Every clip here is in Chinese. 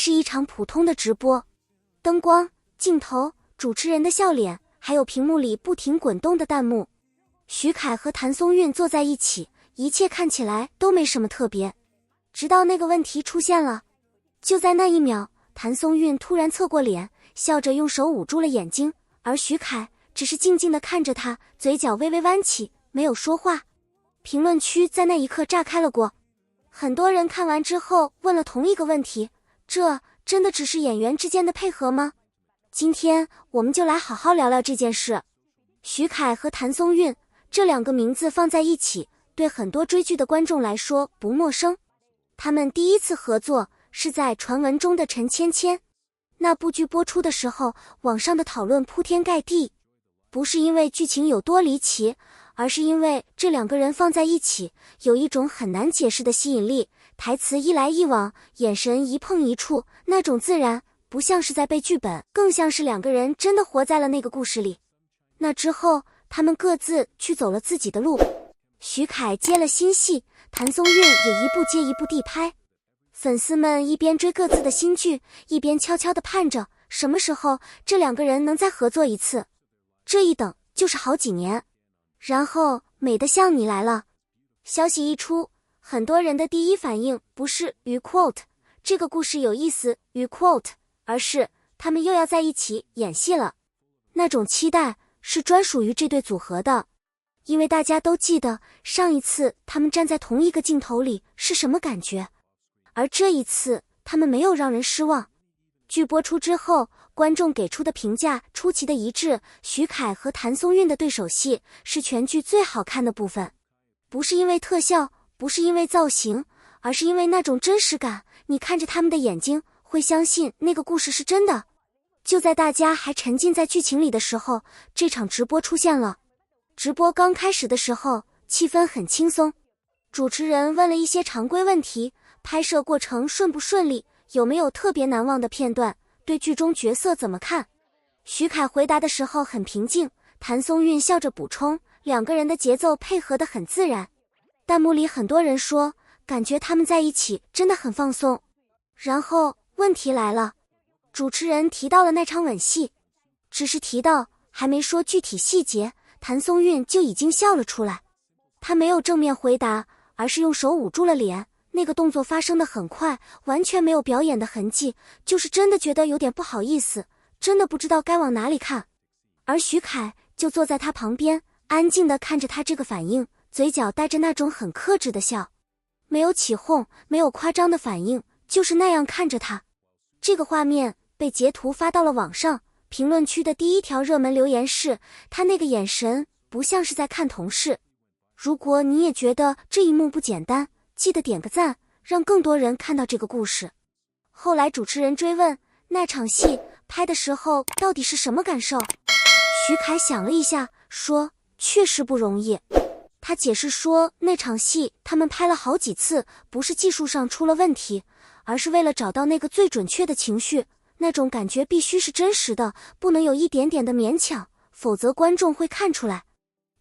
是一场普通的直播，灯光、镜头、主持人的笑脸，还有屏幕里不停滚动的弹幕。徐凯和谭松韵坐在一起，一切看起来都没什么特别，直到那个问题出现了。就在那一秒，谭松韵突然侧过脸，笑着用手捂住了眼睛，而徐凯只是静静地看着他，嘴角微微弯起，没有说话。评论区在那一刻炸开了锅，很多人看完之后问了同一个问题，这真的只是演员之间的配合吗？今天我们就来好好聊聊这件事。徐凯和谭松韵这两个名字放在一起，对很多追剧的观众来说不陌生。他们第一次合作是在传闻中的陈芊芊，那部剧播出的时候，网上的讨论铺天盖地，不是因为剧情有多离奇，而是因为这两个人放在一起有一种很难解释的吸引力，台词一来一往，眼神一碰一触，那种自然不像是在背剧本，更像是两个人真的活在了那个故事里。那之后他们各自去走了自己的路，徐凯接了新戏，谭松韵也一部接一部地拍。粉丝们一边追各自的新剧，一边悄悄地盼着什么时候这两个人能再合作一次。这一等就是好几年。然后美得像你来了消息一出，很多人的第一反应不是与 quote 这个故事有意思与 quote， 而是他们又要在一起演戏了。那种期待是专属于这对组合的，因为大家都记得上一次他们站在同一个镜头里是什么感觉，而这一次他们没有让人失望。剧播出之后，观众给出的评价出奇的一致，徐凯和谭松韵的对手戏是全剧最好看的部分。不是因为特效，不是因为造型，而是因为那种真实感，你看着他们的眼睛，会相信那个故事是真的。就在大家还沉浸在剧情里的时候，这场直播出现了。直播刚开始的时候，气氛很轻松，主持人问了一些常规问题，拍摄过程顺不顺利，有没有特别难忘的片段，对剧中角色怎么看。徐凯回答的时候很平静，谭松韵笑着补充，两个人的节奏配合得很自然。弹幕里很多人说，感觉他们在一起真的很放松。然后问题来了，主持人提到了那场吻戏，只是提到还没说具体细节，谭松韵就已经笑了出来。她没有正面回答，而是用手捂住了脸，那个动作发生得很快，完全没有表演的痕迹，就是真的觉得有点不好意思，真的不知道该往哪里看。而徐凯就坐在他旁边，安静地看着他这个反应，嘴角带着那种很克制的笑，没有起哄，没有夸张的反应，就是那样看着他。这个画面被截图发到了网上，评论区的第一条热门留言是，他那个眼神不像是在看同事。如果你也觉得这一幕不简单，记得点个赞，让更多人看到这个故事。后来主持人追问，那场戏拍的时候到底是什么感受？徐凯想了一下，说确实不容易。他解释说，那场戏他们拍了好几次，不是技术上出了问题，而是为了找到那个最准确的情绪，那种感觉必须是真实的，不能有一点点的勉强，否则观众会看出来。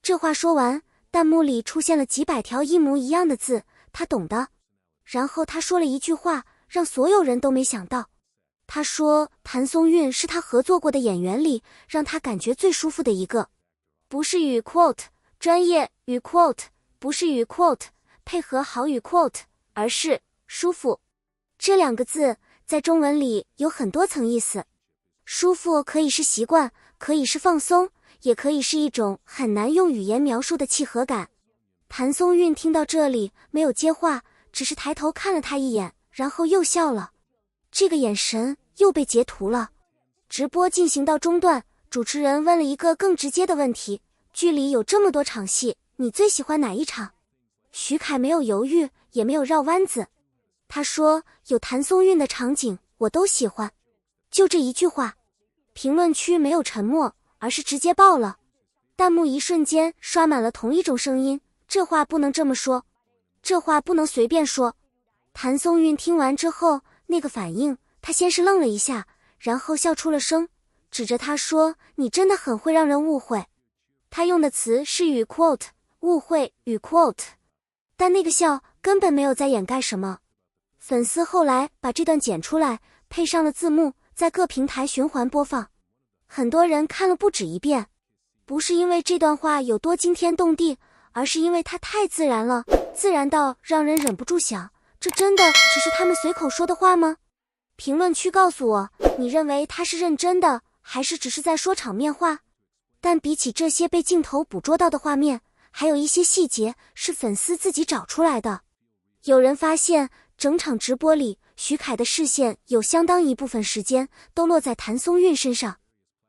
这话说完，弹幕里出现了几百条一模一样的字，他懂的。然后他说了一句话，让所有人都没想到。他说谭松韵是他合作过的演员里让他感觉最舒服的一个，不是与 quote 专业与 quote， 不是与 quote 配合好与 quote， 而是舒服。这两个字在中文里有很多层意思，舒服可以是习惯，可以是放松，也可以是一种很难用语言描述的契合感。谭松韵听到这里没有接话，只是抬头看了他一眼，然后又笑了。这个眼神又被截图了。直播进行到中段，主持人问了一个更直接的问题，剧里有这么多场戏，你最喜欢哪一场？徐凯没有犹豫，也没有绕弯子，他说有谭松韵的场景我都喜欢。就这一句话，评论区没有沉默，而是直接爆了。弹幕一瞬间刷满了同一种声音，这话不能这么说，这话不能随便说。谭松韵听完之后那个反应，他先是愣了一下，然后笑出了声，指着他说，你真的很会让人误会。他用的词是与 quote， 误会与 quote， 但那个笑根本没有在掩盖什么。粉丝后来把这段剪出来，配上了字幕，在各平台循环播放。很多人看了不止一遍，不是因为这段话有多惊天动地，而是因为它太自然了，自然到让人忍不住想，这真的只是他们随口说的话吗？评论区告诉我，你认为他是认真的，还是只是在说场面话？但比起这些被镜头捕捉到的画面，还有一些细节是粉丝自己找出来的。有人发现，整场直播里，徐凯的视线有相当一部分时间都落在谭松韵身上，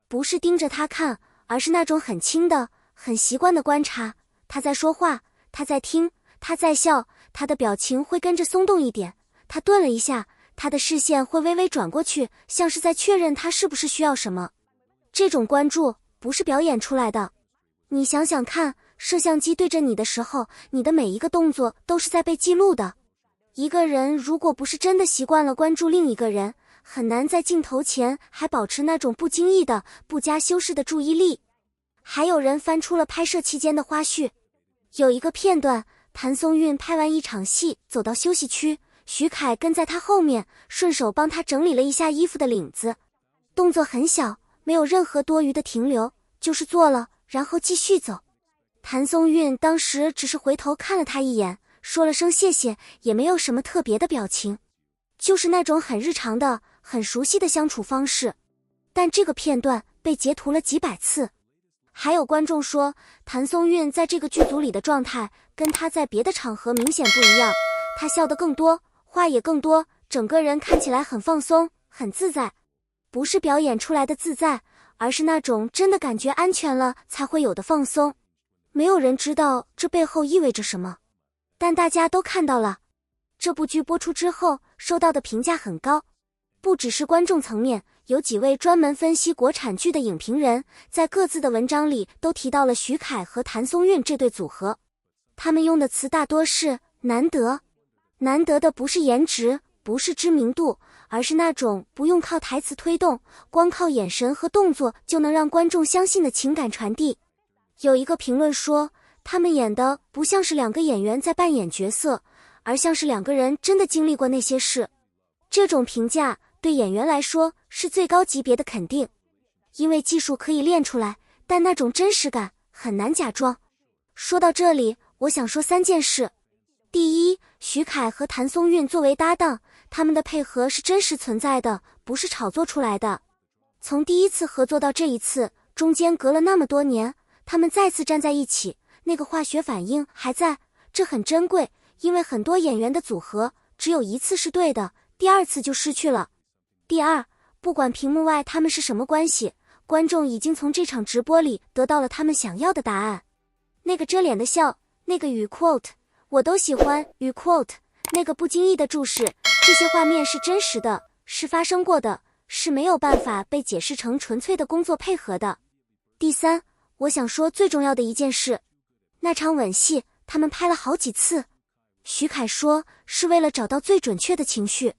不是盯着他看，而是那种很轻的、很习惯的观察。他在说话，他在听，他在笑，他的表情会跟着松动一点，他顿了一下，他的视线会微微转过去，像是在确认他是不是需要什么。这种关注不是表演出来的。你想想看，摄像机对着你的时候，你的每一个动作都是在被记录的。一个人如果不是真的习惯了关注另一个人，很难在镜头前还保持那种不经意的、不加修饰的注意力。还有人翻出了拍摄期间的花絮，有一个片段，谭松韵拍完一场戏走到休息区，徐凯跟在他后面，顺手帮他整理了一下衣服的领子，动作很小，没有任何多余的停留，就是做了，然后继续走。谭松韵当时只是回头看了他一眼，说了声谢谢，也没有什么特别的表情，就是那种很日常的、很熟悉的相处方式。但这个片段被截图了几百次。还有观众说，谭松韵在这个剧组里的状态跟她在别的场合明显不一样，她笑得更多，话也更多，整个人看起来很放松，很自在。不是表演出来的自在，而是那种真的感觉安全了才会有的放松。没有人知道这背后意味着什么，但大家都看到了。这部剧播出之后，收到的评价很高，不只是观众层面，有几位专门分析国产剧的影评人，在各自的文章里都提到了徐凯和谭松韵这对组合。他们用的词大多是难得。难得的不是颜值，不是知名度，而是那种不用靠台词推动，光靠眼神和动作就能让观众相信的情感传递。有一个评论说，他们演的不像是两个演员在扮演角色，而像是两个人真的经历过那些事。这种评价对演员来说是最高级别的肯定，因为技术可以练出来，但那种真实感很难假装。说到这里，我想说3件事。第一，徐凯和谭松韵作为搭档，他们的配合是真实存在的，不是炒作出来的。从第一次合作到这一次，中间隔了那么多年，他们再次站在一起，那个化学反应还在，这很珍贵，因为很多演员的组合只有一次是对的，第二次就失去了。第二，不管屏幕外他们是什么关系，观众已经从这场直播里得到了他们想要的答案。那个遮脸的笑，那个语 quote， 我都喜欢语 quote， 那个不经意的注视，这些画面是真实的，是发生过的，是没有办法被解释成纯粹的工作配合的。第三，我想说最重要的一件事，那场吻戏他们拍了好几次，徐凯说是为了找到最准确的情绪。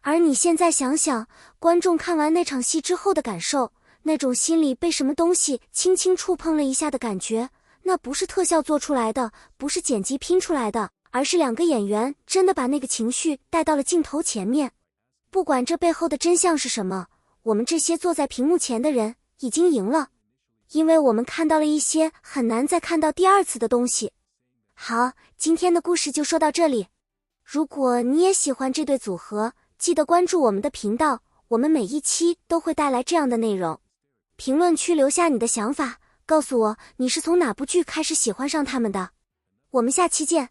而你现在想想，观众看完那场戏之后的感受，那种心里被什么东西轻轻触碰了一下的感觉，那不是特效做出来的，不是剪辑拼出来的，而是两个演员真的把那个情绪带到了镜头前面。不管这背后的真相是什么，我们这些坐在屏幕前的人已经赢了，因为我们看到了一些很难再看到第二次的东西。好，今天的故事就说到这里。如果你也喜欢这对组合，记得关注我们的频道，我们每一期都会带来这样的内容。评论区留下你的想法，告诉我你是从哪部剧开始喜欢上他们的。我们下期见。